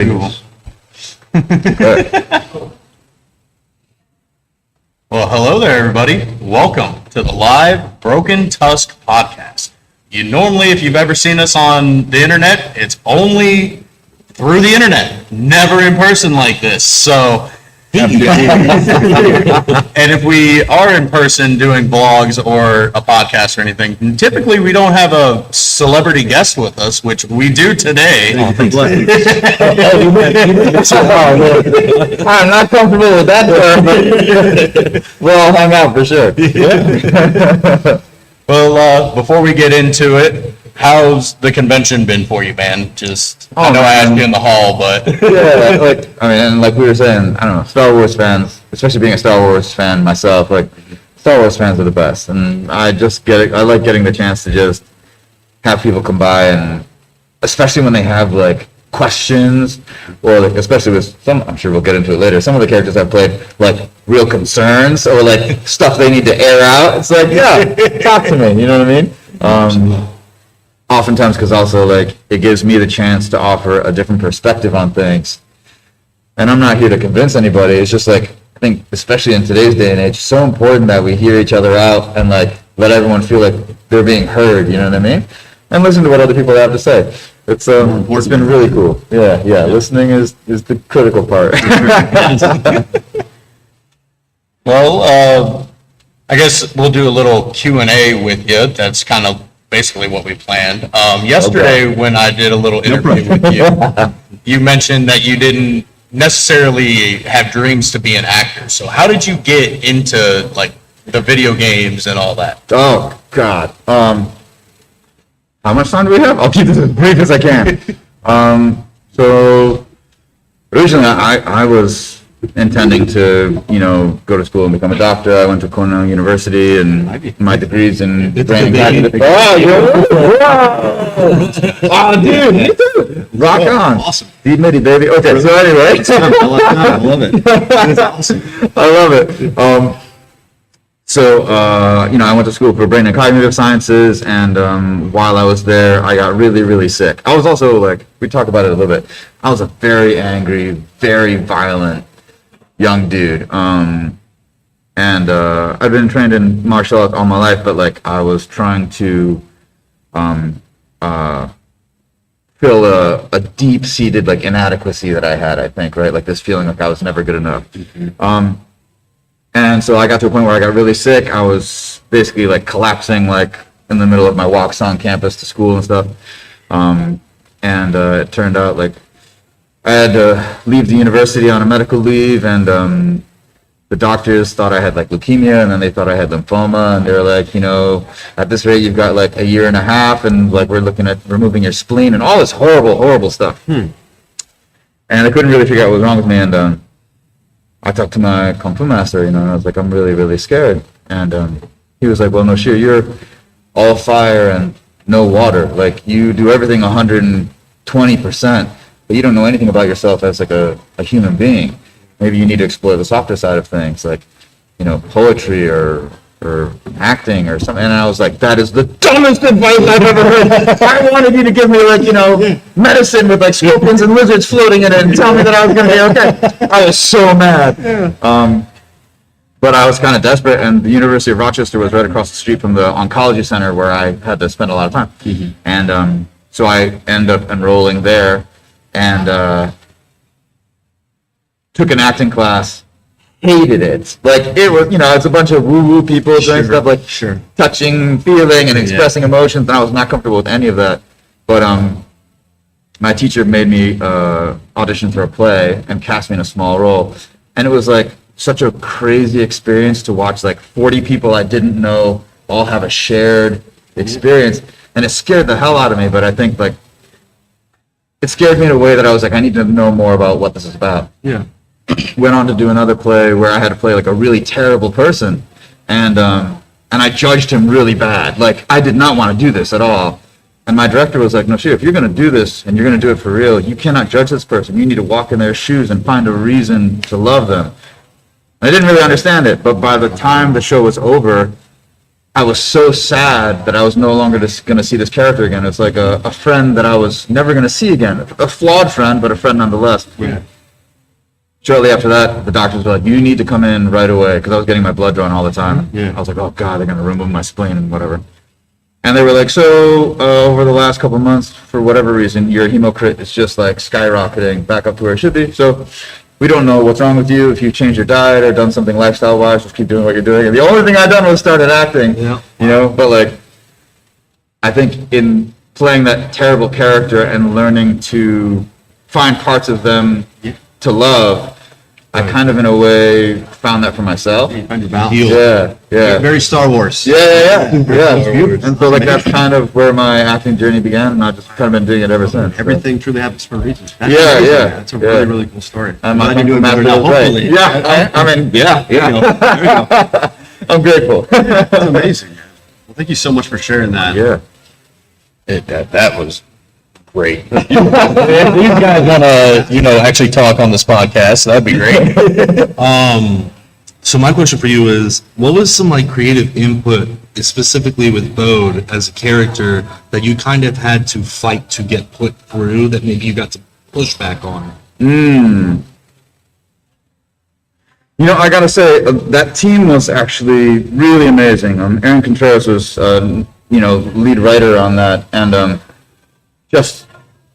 Well, hello there, everybody. Welcome to the live Broken Tusk podcast. Normally, if you've ever seen us on the internet, it's only through the internet, never in person like this. So, and if we are in person doing blogs or a podcast or anything, typically we don't have a celebrity guest with us, which we do today. I'm not comfortable with that term, but we'll all hang out for sure. Well, before we get into it, how's the convention been for you, man? I know I asked you in the hall, but yeah, like we were saying, I don't know, Star Wars fans, especially being a Star Wars fan myself, Star Wars fans are the best, and I like getting the chance to just have people come by, and especially when they have questions, or especially with some, I'm sure we'll get into it later, some of the characters I've played, real concerns or stuff they need to air out. It's talk to me, you know what I mean? Oftentimes, because also it gives me the chance to offer a different perspective on things, and I'm not here to convince anybody. It's just I think, especially in today's day and age, it's so important that we hear each other out and let everyone feel like they're being heard, you know what I mean? And listen to what other people have to say. It's been really cool. Yeah. Listening is the critical part. Well, I guess we'll do a little Q&A with you. That's kind of basically what we planned. Yesterday, when I did a little interview with you, you mentioned that you didn't necessarily have dreams to be an actor. So how did you get into the video games and all that? Oh God. How much time do we have? I'll keep this as brief as I can. So originally I was intending to, go to school and become a doctor. I went to Cornell University, and my degrees in brain and cognitive. Oh, dude, me too. Rock on. Awesome. Deep midi, baby. Okay, so anyway. I love it. That's awesome. I love it. I went to school for brain and cognitive sciences, and while I was there, I got really, really sick. I was also, we talked about it a little bit, I was a very angry, very violent young dude. I've been trained in martial arts all my life, but, I was trying to fill a deep-seated, inadequacy that I had, I think, right? This feeling I was never good enough. Mm-hmm. And so I got to a point where I got really sick. I was basically collapsing in the middle of my walks on campus to school and stuff. It turned out I had to leave the university on a medical leave, and the doctors thought I had leukemia, and then they thought I had lymphoma, and they were at this rate you've got a year and a half, and we're looking at removing your spleen and all this horrible, horrible stuff. And I couldn't really figure out what was wrong with me, and I talked to my Kung Fu master, and I was I'm really, really scared. And he was well, no, sure, you're all fire and no water. You do everything 120%, but you don't know anything about yourself as a human being. Maybe you need to explore the softer side of things, poetry or acting or something. And I was that is the dumbest advice I've ever heard. I wanted you to give me medicine with scorpions and lizards floating in it and tell me that I was going to be okay. I was so mad. But I was kind of desperate, and the University of Rochester was right across the street from the oncology center where I had to spend a lot of time. Mm-hmm. And so I ended up enrolling there, and took an acting class. Hated it. It was, it's a bunch of woo-woo people doing stuff touching, feeling, and expressing emotions, and I was not comfortable with any of that. But my teacher made me audition for a play and cast me in a small role, and it was such a crazy experience to watch 40 people I didn't know all have a shared experience, and it scared the hell out of me. But I think it scared me in a way that I was I need to know more about what this is about. Yeah. Went on to do another play where I had to play a really terrible person, and I judged him really bad. I did not want to do this at all. And my director was no, sure, if you're going to do this and you're going to do it for real, you cannot judge this person. You need to walk in their shoes and find a reason to love them. And I didn't really understand it, but by the time the show was over, I was so sad that I was no longer going to see this character again. It's like a friend that I was never going to see again. A flawed friend, but a friend nonetheless. Yeah. Shortly after that, the doctors were like, you need to come in right away, because I was getting my blood drawn all the time. Yeah. I was like, oh God, they're going to remove my spleen and whatever. And they were like, so over the last couple of months, for whatever reason, your hemocrit is just like skyrocketing back up to where it should be. So we don't know what's wrong with you. If you've changed your diet or done something lifestyle-wise, just keep doing what you're doing. And the only thing I done was started acting, Yeah. you know, but like, I think in playing that terrible character and learning to find parts of them to love, I kind of, in a way, found that for myself. You find your balance. Yeah. Very Star Wars. Yeah. It's beautiful. And so, like, that's kind of where my acting journey began, and I've just kind of been doing it ever since. so. Everything truly happens for a reason. That's Yeah, amazing. yeah, That's a yeah. really, really cool story. And Glad my you're doing better master now, was right. hopefully. Yeah, I mean, Yeah. There you go. There you go. I'm grateful. That's amazing. Man. Well, thank you so much for sharing that. Yeah. That was great. If these guys want to, actually talk on this podcast, that'd be great. So my question for you is, what was some like creative input, specifically with Bode as a character, that you kind of had to fight to get put through that maybe you got to push back on? You know, I gotta say, that team was actually really amazing. Aaron Contreras was, lead writer on that, and just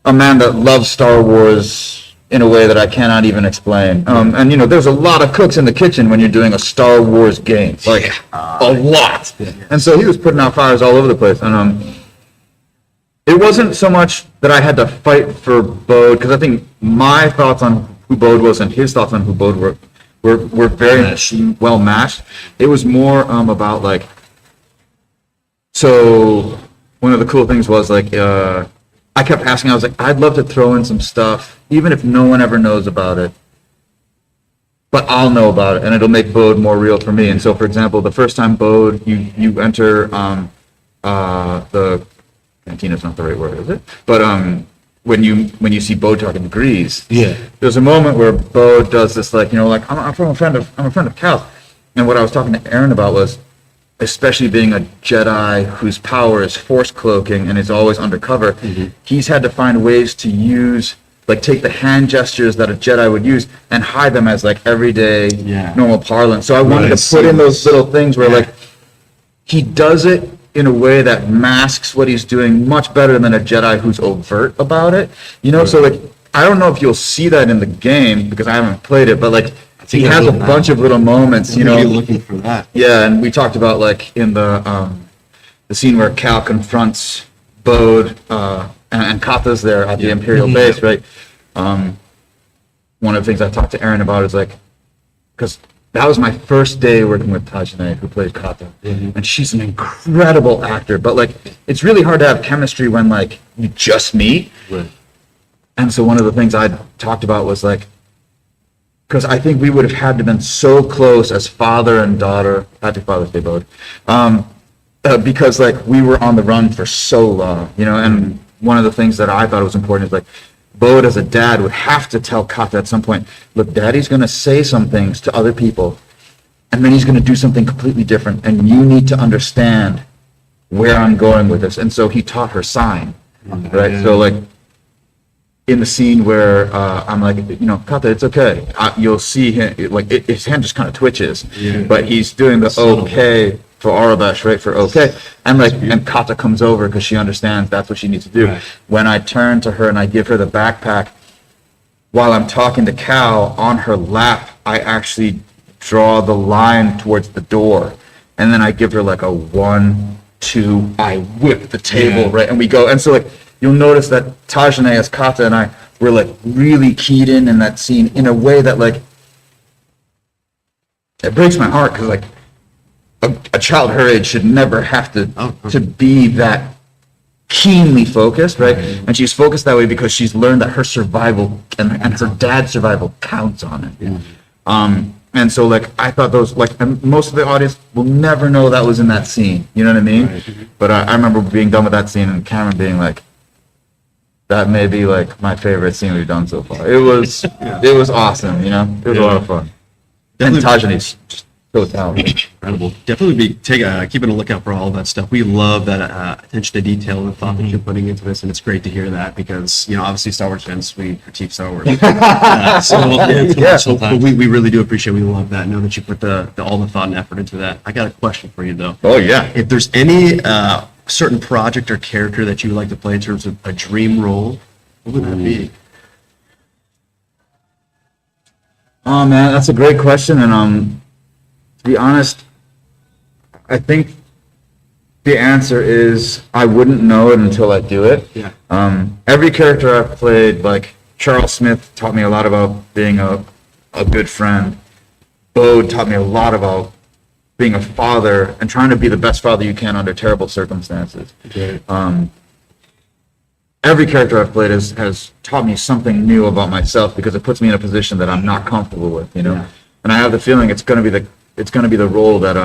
a man that loves Star Wars in a way that I cannot even explain. And there's a lot of cooks in the kitchen when you're doing a Star Wars game, like a lot. And so he was putting out fires all over the place, and it wasn't so much that I had to fight for Bode, because I think my thoughts on who Bode was and his thoughts on who Bode were very well matched. It was more about like, so one of the cool things was like, I kept asking, I was like, I'd love to throw in some stuff, even if no one ever knows about it, but I'll know about it, and it'll make Bode more real for me. And so, for example, the first time Bode, you enter the cantina's not the right word, is it? But when you see Bode talking to Grease, there's a moment where Bode does this, like, I'm a friend of Cal, and what I was talking to Aaron about was, especially being a Jedi whose power is force cloaking and is always undercover, he's had to find ways to use, like, take the hand gestures that a Jedi would use and hide them as like everyday normal parlance. So I wanted to put in those little things where like he does it in a way that masks what he's doing much better than a Jedi who's overt about it. So like, I don't know if you'll see that in the game because I haven't played it, but like, he has a bunch of little moments, You're looking for that. Yeah, and we talked about like in the scene where Cal confronts Bode and Kata's there at the Imperial base, right? One of the things I talked to Aaron about is like, because that was my first day working with Tajane, who plays Kata, and she's an incredible actor, but like, it's really hard to have chemistry when like you just meet. Right. And so one of the things I talked about was like, because I think we would have had to been so close as father and daughter. Happy Father's Day, Bode. Because like we were on the run for so long, and one of the things that I thought was important is like Bode as a dad would have to tell Kata at some point, look, Daddy's going to say some things to other people, and then he's going to do something completely different, and you need to understand where I'm going with this. And so he taught her sign, right? So like, in the scene where I'm like, Kata, it's okay. You'll see him, like, his hand just kind of twitches, but he's doing the okay for Arabesh, right, for okay. And like, and Kata comes over because she understands that's what she needs to do. Right. When I turn to her and I give her the backpack, while I'm talking to Cal, on her lap, I actually draw the line towards the door. And then I give her like a 1, 2, I whip the table, right, and we go. And so like, you'll notice that Tajane as Kata and I were like really keyed in that scene in a way that like, it breaks my heart because like a child her age should never have to be that keenly focused, right? And she's focused that way because she's learned that her survival and her dad's survival counts on it. And so like, I thought those, like, and most of the audience will never know that was in that scene, you know what I mean? But I remember being done with that scene and Cameron being like, that may be like my favorite scene we've done so far. It was awesome, it was a lot of fun. Definitely. And Tajane's just so talented. Incredible. Definitely be keeping a lookout for all of that stuff. We love that attention to detail and the thought that you're putting into this, and it's great to hear that because obviously Star Wars fans, we critique Star Wars. But we really do appreciate. We love that. Know that you put all the thought and effort into that. I got a question for you though. Oh yeah. If there's any certain project or character that you would like to play in terms of a dream role, what would that be? Oh man, that's a great question, and to be honest, I think the answer is I wouldn't know it until I do it. Yeah. Every character I've played, like Charles Smith, taught me a lot about being a good friend. Bode taught me a lot about being a father and trying to be the best father you can under terrible circumstances. Okay. Every character I've played has taught me something new about myself because it puts me in a position that I'm not comfortable with, Yeah. And I have the feeling it's going to be the role that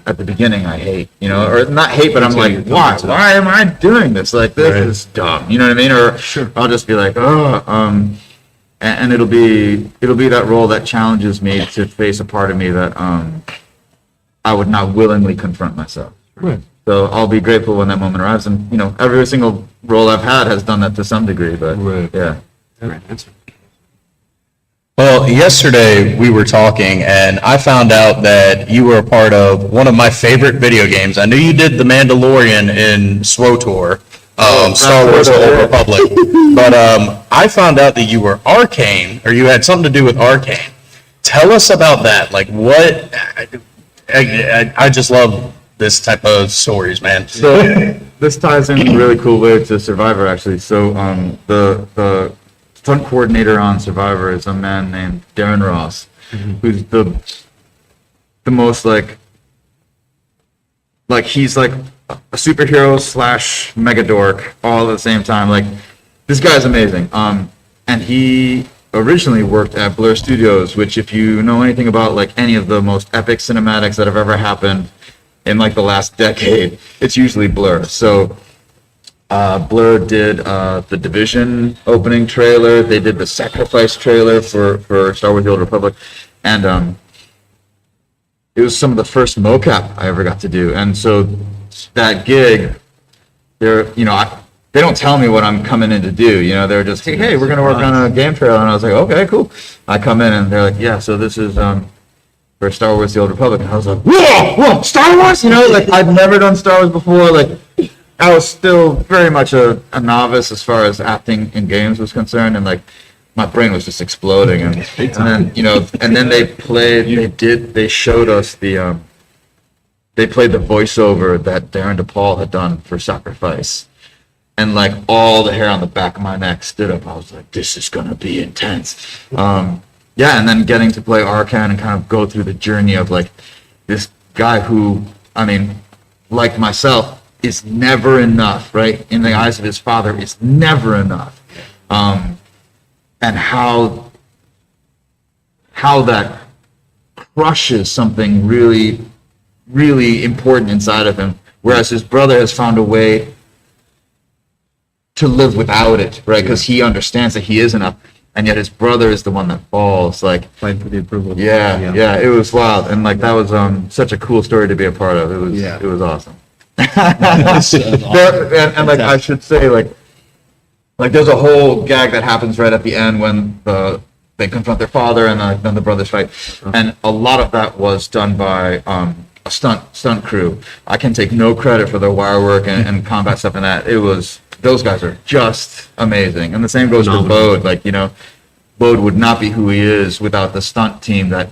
at the beginning I hate, or not hate, but I'm like, why am I doing this? Like this is dumb, you know what I mean? Or Sure. I'll just be like, and it'll be that role that challenges me to face a part of me that I would not willingly confront myself. Right. So I'll be grateful when that moment arrives, and every single role I've had has done that to some degree. But Right. yeah, Great answer. Well, yesterday we were talking, and I found out that you were a part of one of my favorite video games. I knew you did The Mandalorian in SWOTOR, Star Wars: The Old Republic, but I found out that you were Arcane, or you had something to do with Arcane. Tell us about that. Like, what? I just love this type of stories, man. so this ties in a really cool way to Survivor, actually. So the stunt coordinator on Survivor is a man named Darren Ross, who's the most like he's like a superhero / mega dork all at the same time. Like this guy's amazing. And he originally worked at Blur Studios, which if you know anything about like any of the most epic cinematics that have ever happened in like the last decade, it's usually Blur. So Blur did the Division opening trailer. They did the Sacrifice trailer for Star Wars: The Old Republic, and it was some of the first mocap I ever got to do. And so that gig, they don't tell me what I'm coming in to do. They're just, hey, we're gonna work on a game trailer, and I was like, okay, cool. I come in and they're like, yeah, so this is for Star Wars: The Old Republic, and I was like, whoa, Star Wars? Like I'd never done Star Wars before. Like I was still very much a novice as far as acting in games was concerned, and like my brain was just exploding. And then they showed us they played the voiceover that Darren DePaul had done for Sacrifice. And like all the hair on the back of my neck stood up. I was like, this is gonna be intense. And then getting to play Arcan and kind of go through the journey of like this guy who, I mean, like myself, is never enough, right? In the eyes of his father, is never enough. And how that crushes something really, really important inside of him, whereas his brother has found a way to live without it, right? Because he understands that he is enough, and yet his brother is the one that falls. Like, Playing for the approval. yeah, it was wild, and like that was such a cool story to be a part of. It was awesome. And like I should say, like there's a whole gag that happens right at the end when they confront their father, and then the brothers fight, and a lot of that was done by a stunt crew. I can take no credit for the wire work and combat stuff and that. It was, those guys are just amazing, and the same goes for Bode. Like Bode would not be who he is without the stunt team that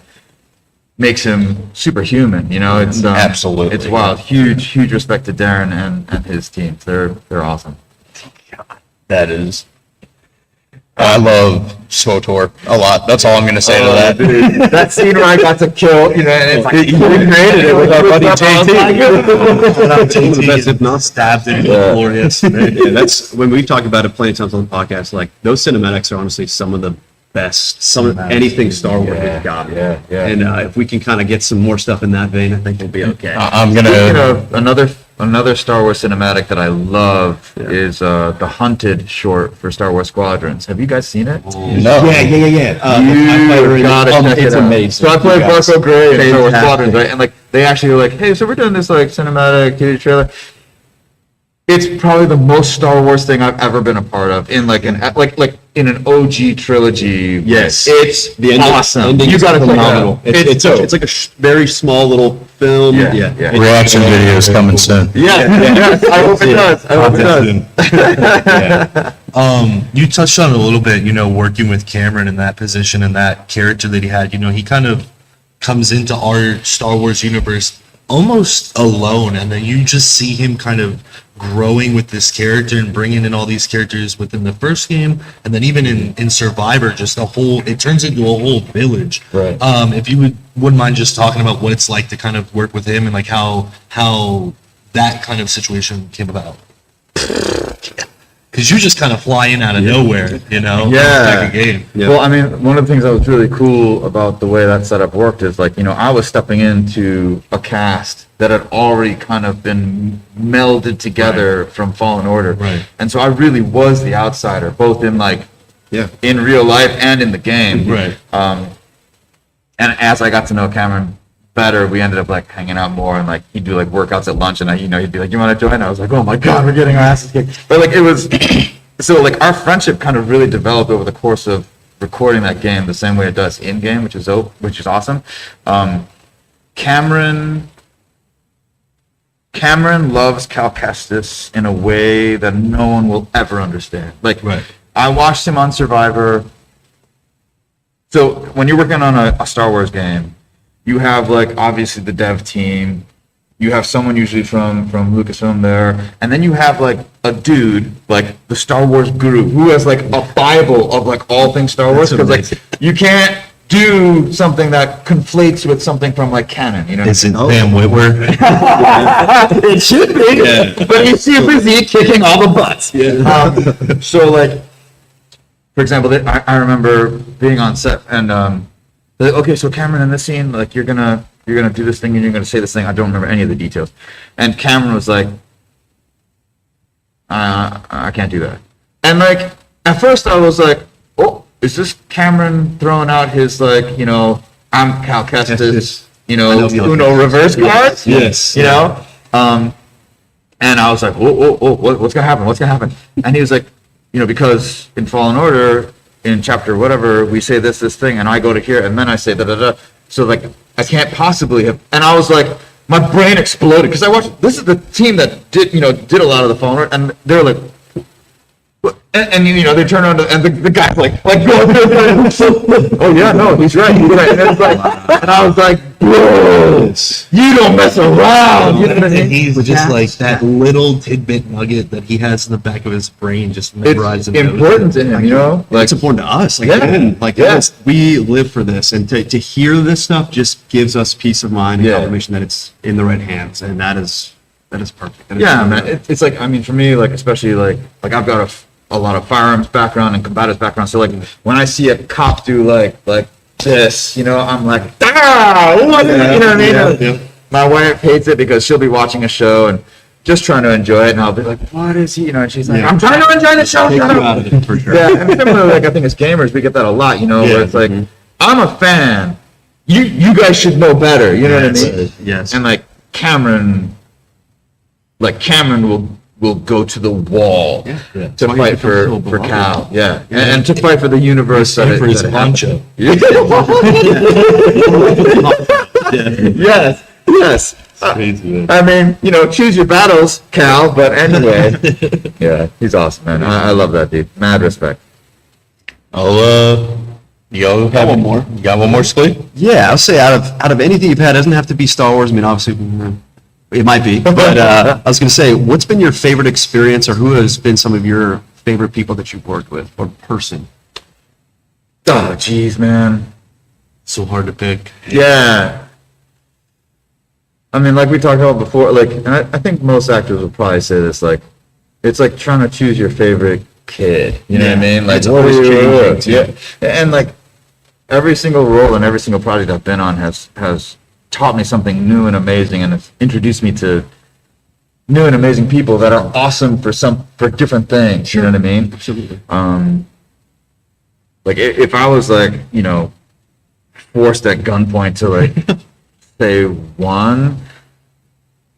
makes him superhuman. It's Absolutely. it's wild. Huge respect to Darren and his teams. They're awesome. That is. I love SWOTOR a lot. That's all I'm going to say to that. Dude, that scene where I got to kill, and it's like, You recreated it with our buddy JT. One of the best, if not stabbed in glorious. Yeah, that's when we talk about it plenty of times on the podcast. Like those cinematics are honestly some of the best. Anything Star Wars has got. Yeah. And if we can kind of get some more stuff in that vein, I think we'll be okay. I'm Speaking gonna. of another another Star Wars cinematic that I love is the Hunted short for Star Wars Squadrons. Have you guys seen it? No. You gotta check it's it out. amazing. So I played Yes. Barco Gray in Star Wars Fantastic. Squadrons, right? And like they actually were like, hey, so we're doing this like cinematic TV trailer. It's probably the most Star Wars thing I've ever been a part of in like an in an OG trilogy. Yes. It's The ending, awesome. ending You is gotta check it phenomenal. out. It's like a very small little film. Yeah. Reaction videos coming soon. Yeah. I hope it does. I hope it does. You touched on it a little bit, working with Cameron in that position and that character that he had. He kind of comes into our Star Wars universe almost alone, and then you just see him kind of growing with this character and bringing in all these characters within the first game, and then even in Survivor, just it turns into a whole village. Right. If you wouldn't mind just talking about what it's like to kind of work with him and like how that kind of situation came about. Because you just kind of fly in out of nowhere, back a game. Yeah. Well, I mean, one of the things that was really cool about the way that setup worked is like, I was stepping into a cast that had already kind of been melded together from Fallen Order. Right. And so I really was the outsider, both in like, in real life and in the game. Right. And as I got to know Cameron better, we ended up like hanging out more, and like he'd do like workouts at lunch, and he'd be like, "You want to join?" I was like, "Oh my god, we're getting our asses kicked!" But like it was, so like our friendship kind of really developed over the course of recording that game, the same way it does in game, which is awesome. Cameron loves Cal Kestis in a way that no one will ever understand. Like, Right. I watched him on Survivor. So when you're working on a Star Wars game, you have like obviously the dev team, you have someone usually from Lucasfilm there, and then you have like a dude like the Star Wars guru who has like a bible of like all things Star Wars, because like you can't do something that conflates with something from like canon, Isn't Sam Witwer? It should be, but he's too busy kicking all the butts. So like, for example, I remember being on set and they're like, okay, so Cameron, in this scene, like you're gonna do this thing and you're gonna say this thing. I don't remember any of the details. And Cameron was like, I can't do that. And like at first I was like, oh, is this Cameron throwing out his like, I'm Cal Kestis, Uno reverse cards? Yes. And I was like, what's gonna happen? What's gonna happen? And he was like, because in Fallen Order, in chapter whatever, we say this thing, and I go to here, and then I say da. So like, I can't possibly have. And I was like, my brain exploded because I watched. This is the team that did a lot of the Fallen Order, and they're like, what? And they turn around and the guy's like oh yeah, no, he's right. And, it's like, and I was like, bro, you don't mess around. You know what I mean? And he's just like that little tidbit nugget that he has in the back of his brain, just memorized. It's important to him, like It's important to us. Like, Yeah. again, like Yeah. we live for this, and to hear this stuff just gives us peace of mind and Yeah. confirmation that it's in the right hands, and that is perfect. That is Yeah, so man. good. It's like, I mean, for me, like, especially like I've got a lot of firearms background and combatives background. So like when I see a cop do like this, I'm like, what? You know what I mean? Yeah. My wife hates it because she'll be watching a show and just trying to enjoy it, and I'll be like, what is he? And she's like, Yeah. I'm trying to enjoy the show. Take shut you up." out of it for sure. Yeah, and similarly, like I think as gamers, we get that a lot, where it's like, I'm a fan. You guys should know better. You know what I mean? Yes. And like Cameron will go to the wall Yeah. to Why fight he becomes so for beloved. Cal. Yeah. And to fight for the universe that it, for his that it poncho. happened. Yes. I mean, choose your battles, Cal. But anyway, yeah, he's awesome, man. I love that dude. Mad respect. You have one more. You got one more, Squid? Yeah, I'll say out of anything you've had, it doesn't have to be Star Wars. I mean, obviously, it might be. But I was going to say, what's been your favorite experience, or who has been some of your favorite people that you've worked with, or person? Oh, jeez, man. So hard to pick. Yeah. I mean, like we talked about before, like, and I think most actors will probably say this, like, it's like trying to choose your favorite kid. You know what I mean? Like, It's what always are you? changing, too. Yeah. And like, every single role and every single project I've been on has taught me something new and amazing, and it's introduced me to new and amazing people that are awesome for different things. You know what I mean? Absolutely. Like if I was like, you know, forced at gunpoint to like say one,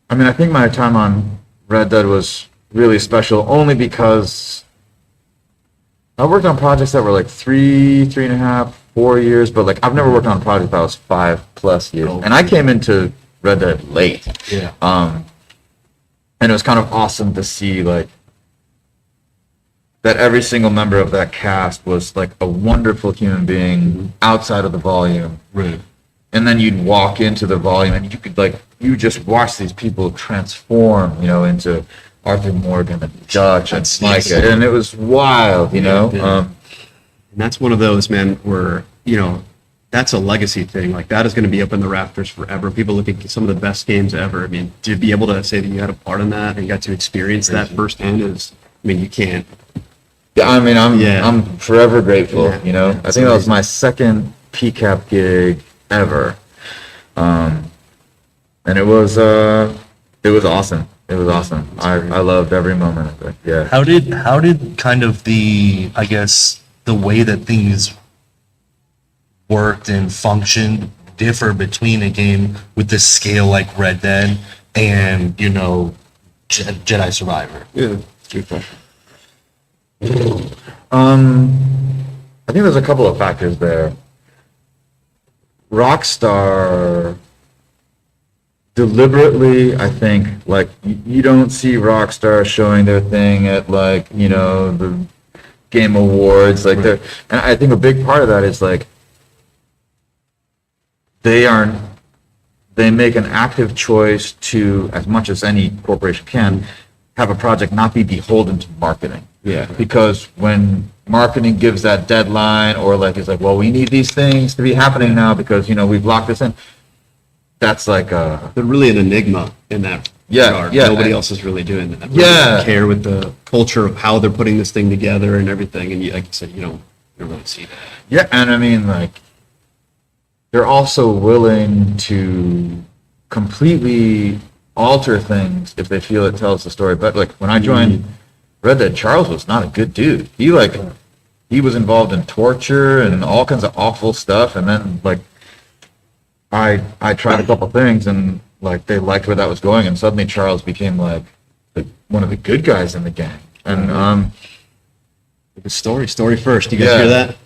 I mean, I think my time on Red Dead was really special only because I worked on projects that were like 3.5, 4 years, but like I've never worked on a project that was 5+ years. And I came into Red Dead late. Yeah. And it was kind of awesome to see like that every single member of that cast was like a wonderful human being outside of the volume. Right. And then you'd walk into the volume and you could like, you just watch these people transform, you know, into Arthur Morgan and Dutch and Micah. And it was wild, you know? And that's one of those, man, where, you know, that's a legacy thing. Like that is going to be up in the rafters forever. People look at some of the best games ever. I mean, to be able to say that you had a part in that and got to experience that firsthand is, I mean, you can't. Yeah, I mean, Yeah. I'm forever grateful, Yeah, you know? yeah, I think that was my second PCAP gig ever. And it was awesome. It was awesome. I loved every moment of it. Yeah. How did kind of the, I guess, the way that things worked and functioned differ between a game with this scale like Red Dead and, you know, Jedi Survivor? Yeah, good question. I think there's a couple of factors there. Rockstar deliberately, I think, like you don't see Rockstar showing their thing at like, you know, the Game Awards, like they're, and I think a big part of that is like they make an active choice to, as much as any corporation can, have a project not be beholden to marketing. Yeah. Because when marketing gives that deadline or like it's like, well, we need these things to be happening now because, you know, we've locked this in. That's like They're really an enigma in that Yeah, regard. yeah. Nobody else is really doing that. Yeah. Really don't care with the culture of how they're putting this thing together and everything. And you, like you said, you don't really see that. Yeah, and I mean, like, they're also willing to completely alter things if they feel it tells the story. But like, when I joined Red Dead, Charles was not a good dude. He was involved in torture and all kinds of awful stuff. And then like, I tried a couple things and like they liked where that was going, and suddenly Charles became like one of the good guys in the gang. And The story first. You guys Yeah. hear that?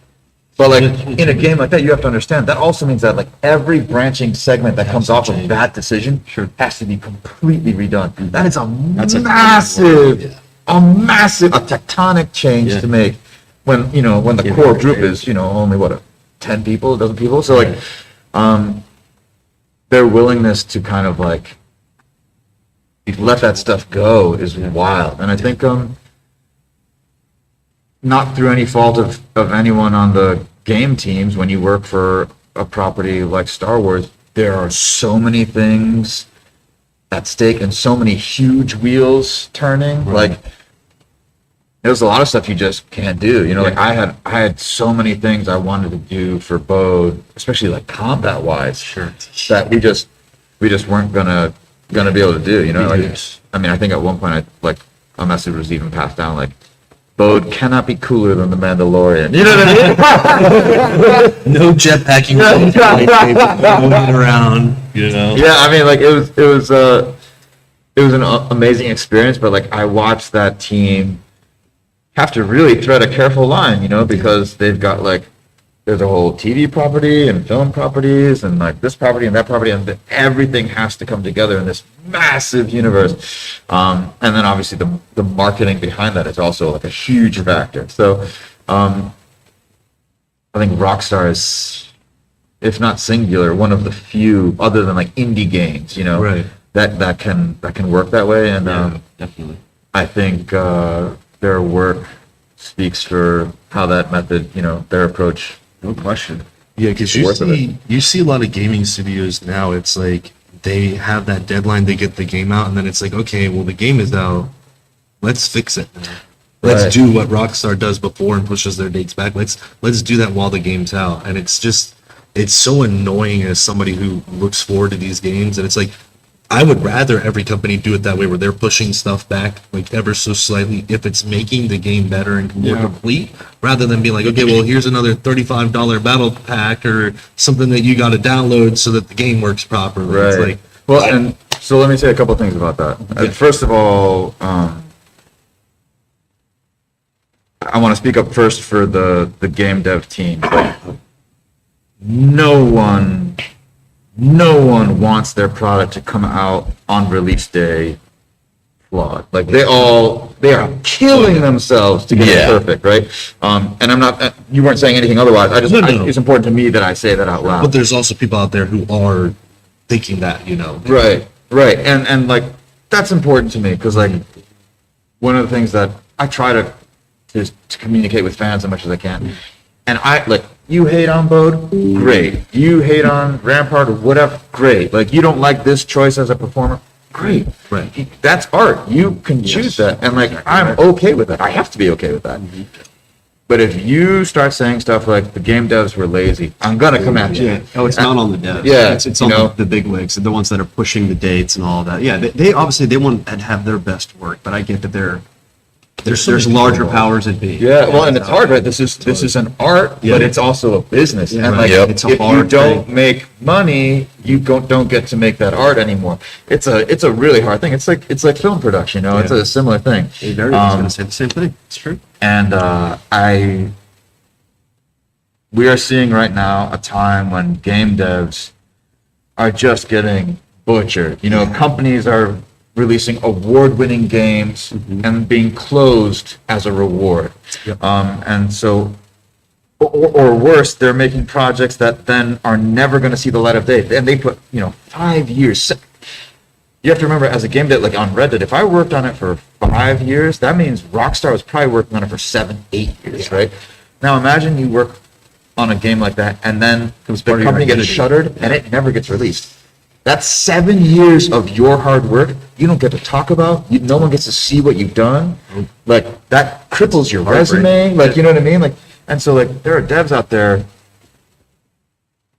but like in a game like that, you have to understand that also means that like every branching segment that comes off of that decision has to be completely redone. That is a tectonic change Yeah. to make when the core group is only 10 people, a dozen people. So like their willingness to kind of like let that stuff go is wild. And I think not through any fault of anyone on the game teams, when you work for a property like Star Wars, there are so many things at stake and so many huge wheels turning. Like there's a lot of stuff you just can't do. Like I had so many things I wanted to do for Bode, especially like combat wise. Sure. That we just weren't gonna be able to do. Like, I mean, I think at one point a message was even passed down like, Bode cannot be cooler than the Mandalorian. You know what I mean? No jetpacking, moving around, you know? Yeah, I mean, like it was an amazing experience, but like I watched that team have to really tread a careful line, because they've got like there's a whole TV property and film properties and like this property and that property, and everything has to come together in this massive universe. And then obviously the marketing behind that is also like a huge factor. So I think Rockstar is, if not singular, one of the few other than like indie games, Right. that can work that way. And Definitely. I think their work speaks for how that method, their approach. No question. Yeah, because Worth it. you see a lot of gaming studios now, it's like they have that deadline, they get the game out, and then it's like, okay, well, the game is out, let's fix it now. Let's Right. do what Rockstar does before and pushes their dates back. Let's do that while the game's out. And it's so annoying as somebody who looks forward to these games, and it's like, I would rather every company do it that way, where they're pushing stuff back like ever so slightly if it's making the game better and more complete, rather than being like, okay, well, here's another $35 battle pack or something that you got to download so that the game works properly. It's Right. like, Well, and so let me say a couple things about that. First of all, I want to speak up first for the game dev team. Like, no one wants their product to come out on release day flawed. Like they are killing themselves to get it Yeah. perfect, right? And I'm not. You weren't saying anything otherwise. No. It's important to me that I say that out loud. but there's also people out there who are thinking that, Right, and like that's important to me because like one of the things that I try to is to communicate with fans as much as I can. And I like you hate on Bode, great. You hate on Rampart or whatever, great. Like you don't like this choice as a performer, great. Right. That's art. You can choose that, and like I'm okay with that. I have to be okay with that. But if you start saying stuff like the game devs were lazy, I'm gonna come at you. Yeah. Oh, it's not on the devs. Yeah, It's you on know. the big wigs, the ones that are pushing the dates and all that. Yeah, they obviously they want to have their best work, but I get that there's larger powers at be. Yeah, well, and it's hard, right? This is an art, Yeah. but it's also a business. Yeah, And right. like, Yep. It's a if you hard don't thing. make money, you don't get to make that art anymore. It's a really hard thing. It's like film production, It's Yeah. a similar thing. Hey, Barry was going to say the same thing. It's true. And we are seeing right now a time when game devs are just getting butchered. Companies are releasing award-winning games and being closed as a reward. And so, or worse, they're making projects that then are never going to see the light of day. And they put, 5 years. You have to remember, as a game dev, like on Red Dead, if I worked on it for 5 years, that means Rockstar was probably working on it for 7, 8 years, right? Now imagine you work on a game like that, and then the part of your company gets identity. shuttered, and it never gets released. That's 7 years of your hard work you don't get to talk about. No one gets to see what you've done. Like, that cripples your resume. Like, you know what I mean? Like, and so, like, there are devs out there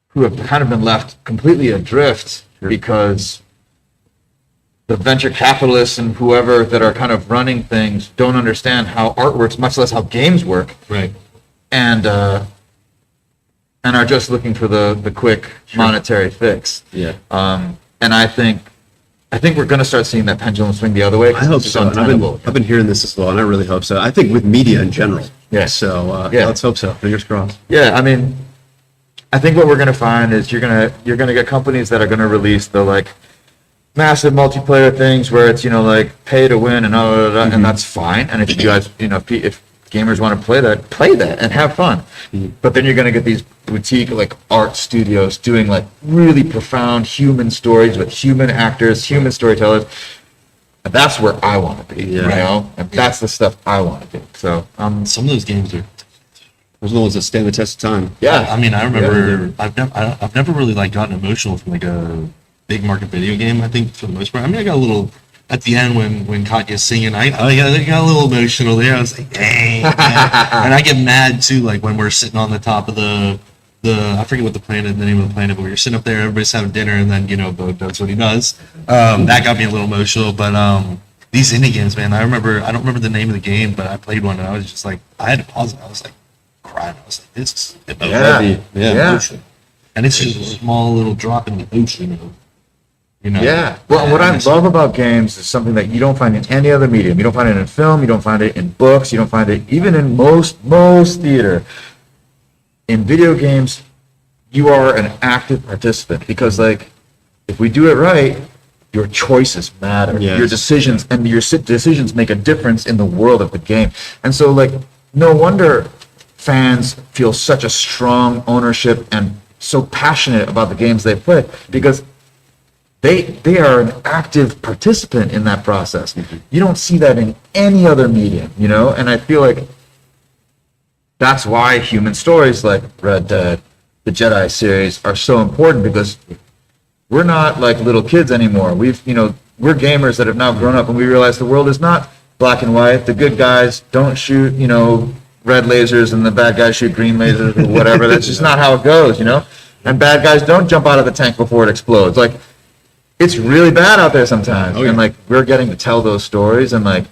who have kind of been left completely adrift because the venture capitalists and whoever that are kind of running things don't understand how art works, much less how games work, Right. and are just looking for the quick monetary fix. Yeah. And I think we're going to start seeing that pendulum swing the other way. 'cause I hope it's so. And untenable. I've been hearing this as well, and I really hope so. I think with media in general. Yeah. So Yeah. let's hope so. Fingers crossed. Yeah, I mean, I think what we're going to find is you're going to get companies that are going to release the like massive multiplayer things where it's like pay to win and and that's fine. And if you guys if gamers want to play that and have fun. But then you're going to get these boutique like art studios doing like really profound human stories with human actors, human storytellers. And that's where I want to be, and that's the stuff I want to do. So, Some of those games are. Those are the ones that stand the test of time. yeah. I mean, I remember I've never really like gotten emotional from like a big market video game. I think for the most part. I mean, I got a little at the end when Katya's singing. I got a little emotional there. I was like, dang. Man. And I get mad too, like when we're sitting on the top of the I forget what the name of the planet, but we're sitting up there, everybody's having dinner, and then Bo does what he does. That got me a little emotional. But these indie games, man, I don't remember the name of the game, but I played one and I was just like, I had to pause it. I was like crying. I was like, this is Yeah. Yeah. emotional. And it's just a small little drop in the ocean. Yeah. Well, what I love about games is something that you don't find in any other medium. You don't find it in film. You don't find it in books. You don't find it even in most theater. In video games, you are an active participant because, like, if we do it right, your choices matter. Yes. Your decisions and your decisions make a difference in the world of the game. And so, like, no wonder fans feel such a strong ownership and so passionate about the games they play because they are an active participant in that process. You don't see that in any other medium, and I feel like that's why human stories like Red Dead, the Jedi series are so important because we're not like little kids anymore. We're gamers that have now grown up and we realize the world is not black and white. The good guys don't shoot, red lasers and the bad guys shoot green lasers or whatever. That's just not how it goes, And bad guys don't jump out of the tank before it explodes. Like, it's really bad out there sometimes. Oh, yeah. And like, we're getting to tell those stories and like,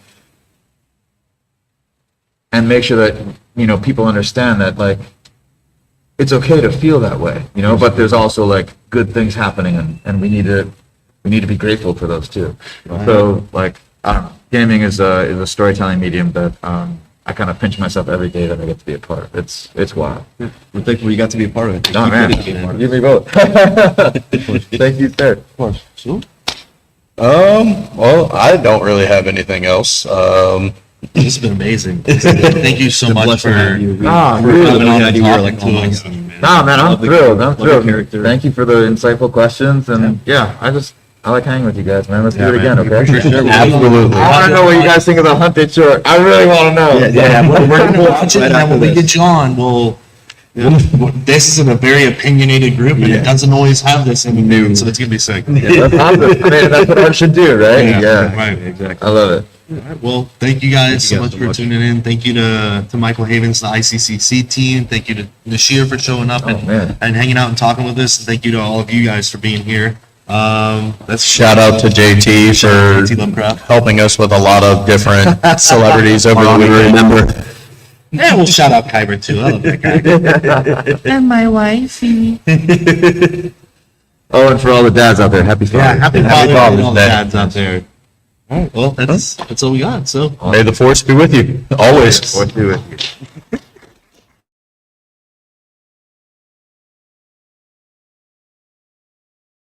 and make sure that, you know, people understand that like, it's okay to feel that way, you know, but there's also like good things happening and we need to be grateful for those too. So like, I don't know, gaming is a storytelling medium that, I kind of pinch myself every day that I get to be a part of. It's wild. We're thankful you got to be a part of it. Oh, man. You me both. Thank you, sir. Of course. So, Well, I don't really have anything else. This has been amazing. Thank you so much for Ah, We're really? having coming an on idea. and We're talking like, to oh my us. God, man. Nah, man, I'm Love the- thrilled. I'm love the thrilled. character. Thank you for the insightful questions, and yeah, I like hanging with you guys, man. Let's do it man. again, okay? For sure. Absolutely. I want to know what you guys think of the hunted short. I really want to know. Yeah, We're we're gonna watch it, right and then after when we this. get you on, this is in a very opinionated group, and Yeah. it doesn't always have this in the news, so it's gonna be sick. Yeah, that's awesome. I mean, that's what art should do, right? Yeah. Right. Exactly. I love it. Well, thank you guys so guys much so for much. tuning in. Thank you to Michael Havens, the ICCC team. Thank you to Nashir for showing up man. and hanging out and talking with us. And thank you to all of you guys for being here. That's Shout out to JT JT for Lovecraft. helping us with a lot of different celebrities over the Honor to weekend. remember. Yeah, we'll shout out Kyber too. I love that guy. And my wifey. Oh, and for all the dads out there, happy Father's Yeah, happy Day. Father's Day Father's to all the Day. dads out there. All right, well, that's all we got. So. May the force be with you, always. What do it?